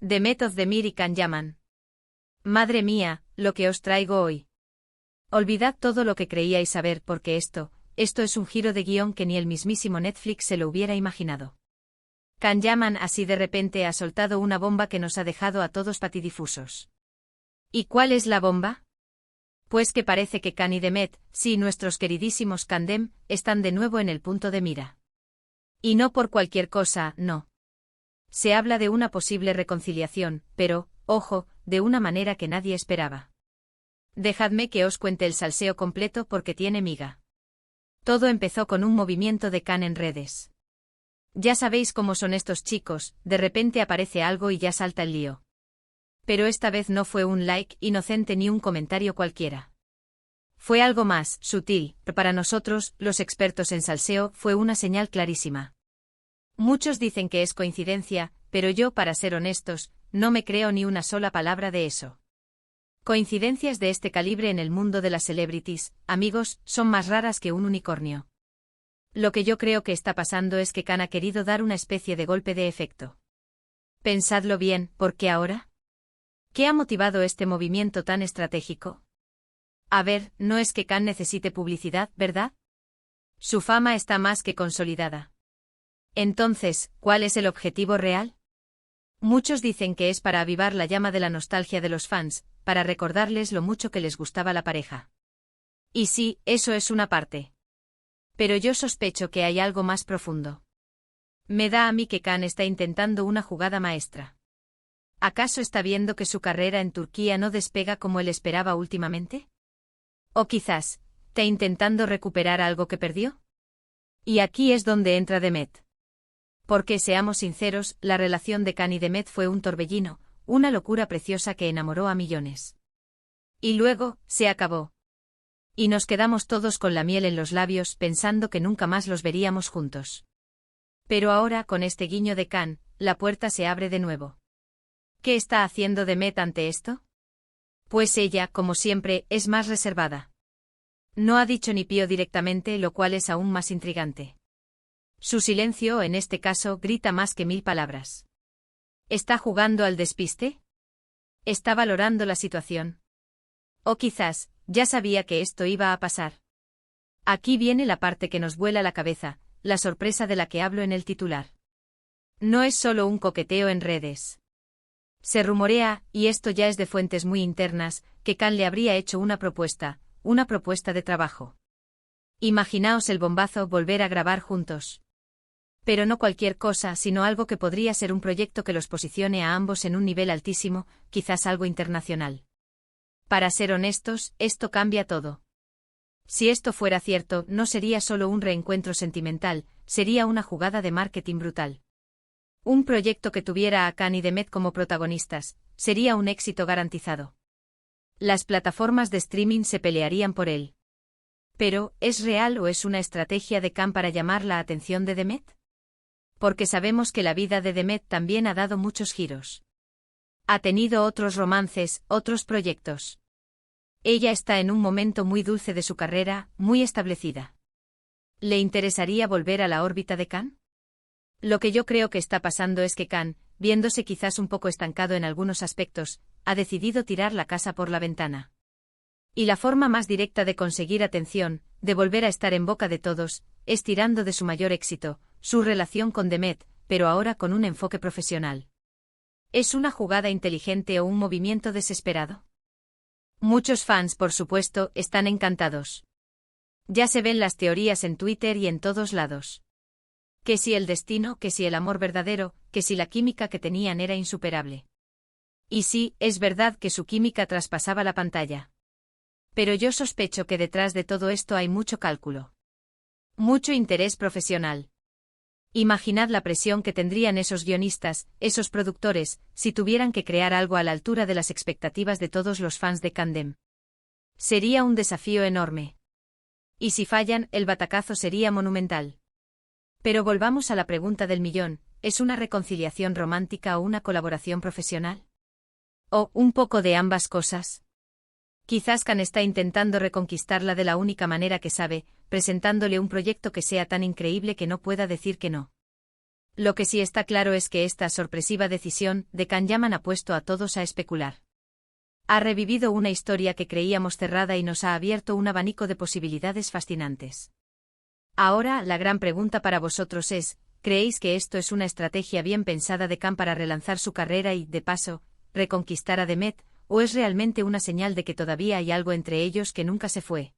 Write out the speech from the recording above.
Demet Özdemir y Can Yaman. Madre mía, lo que os traigo hoy. Olvidad todo lo que creíais saber porque esto es un giro de guión que ni el mismísimo Netflix se lo hubiera imaginado. Can Yaman así de repente ha soltado una bomba que nos ha dejado a todos patidifusos. ¿Y cuál es la bomba? Pues que parece que Can y Demet, sí, nuestros queridísimos Candem, están de nuevo en el punto de mira. Y no por cualquier cosa, no. Se habla de una posible reconciliación, pero, ojo, de una manera que nadie esperaba. Dejadme que os cuente el salseo completo porque tiene miga. Todo empezó con un movimiento de Can en redes. Ya sabéis cómo son estos chicos, de repente aparece algo y ya salta el lío. Pero esta vez no fue un like inocente ni un comentario cualquiera. Fue algo más sutil, pero para nosotros, los expertos en salseo, fue una señal clarísima. Muchos dicen que es coincidencia, pero yo, para ser honestos, no me creo ni una sola palabra de eso. Coincidencias de este calibre en el mundo de las celebrities, amigos, son más raras que un unicornio. Lo que yo creo que está pasando es que Can ha querido dar una especie de golpe de efecto. Pensadlo bien, ¿por qué ahora? ¿Qué ha motivado este movimiento tan estratégico? A ver, no es que Can necesite publicidad, ¿verdad? Su fama está más que consolidada. Entonces, ¿cuál es el objetivo real? Muchos dicen que es para avivar la llama de la nostalgia de los fans, para recordarles lo mucho que les gustaba la pareja. Y sí, eso es una parte. Pero yo sospecho que hay algo más profundo. Me da a mí que Can está intentando una jugada maestra. ¿Acaso está viendo que su carrera en Turquía no despega como él esperaba últimamente? ¿O quizás, está intentando recuperar algo que perdió? Y aquí es donde entra Demet. Porque, seamos sinceros, la relación de Can y Demet fue un torbellino, una locura preciosa que enamoró a millones. Y luego, se acabó. Y nos quedamos todos con la miel en los labios pensando que nunca más los veríamos juntos. Pero ahora, con este guiño de Can, la puerta se abre de nuevo. ¿Qué está haciendo Demet ante esto? Pues ella, como siempre, es más reservada. No ha dicho ni pío directamente, lo cual es aún más intrigante. Su silencio, en este caso, grita más que 1000 palabras. ¿Está jugando al despiste? ¿Está valorando la situación? O quizás, ya sabía que esto iba a pasar. Aquí viene la parte que nos vuela la cabeza, la sorpresa de la que hablo en el titular. No es solo un coqueteo en redes. Se rumorea, y esto ya es de fuentes muy internas, que Can le habría hecho una propuesta de trabajo. Imaginaos el bombazo, volver a grabar juntos. Pero no cualquier cosa, sino algo que podría ser un proyecto que los posicione a ambos en un nivel altísimo, quizás algo internacional. Para ser honestos, esto cambia todo. Si esto fuera cierto, no sería solo un reencuentro sentimental, sería una jugada de marketing brutal. Un proyecto que tuviera a Can y Demet como protagonistas, sería un éxito garantizado. Las plataformas de streaming se pelearían por él. Pero, ¿es real o es una estrategia de Can para llamar la atención de Demet? Porque sabemos que la vida de Demet también ha dado muchos giros. Ha tenido otros romances, otros proyectos. Ella está en un momento muy dulce de su carrera, muy establecida. ¿Le interesaría volver a la órbita de Can? Lo que yo creo que está pasando es que Can, viéndose quizás un poco estancado en algunos aspectos, ha decidido tirar la casa por la ventana. Y la forma más directa de conseguir atención, de volver a estar en boca de todos, es tirando de su mayor éxito, su relación con Demet, pero ahora con un enfoque profesional. ¿Es una jugada inteligente o un movimiento desesperado? Muchos fans, por supuesto, están encantados. Ya se ven las teorías en Twitter y en todos lados. Que si el destino, que si el amor verdadero, que si la química que tenían era insuperable. Y sí, es verdad que su química traspasaba la pantalla. Pero yo sospecho que detrás de todo esto hay mucho cálculo. Mucho interés profesional. Imaginad la presión que tendrían esos guionistas, esos productores, si tuvieran que crear algo a la altura de las expectativas de todos los fans de Candem. Sería un desafío enorme. Y si fallan, el batacazo sería monumental. Pero volvamos a la pregunta del millón, ¿es una reconciliación romántica o una colaboración profesional? ¿O un poco de ambas cosas? Quizás Can está intentando reconquistarla de la única manera que sabe, presentándole un proyecto que sea tan increíble que no pueda decir que no. Lo que sí está claro es que esta sorpresiva decisión de Can-Yaman ha puesto a todos a especular. Ha revivido una historia que creíamos cerrada y nos ha abierto un abanico de posibilidades fascinantes. Ahora, la gran pregunta para vosotros es, ¿creéis que esto es una estrategia bien pensada de Can para relanzar su carrera y, de paso, reconquistar a Demet, o es realmente una señal de que todavía hay algo entre ellos que nunca se fue?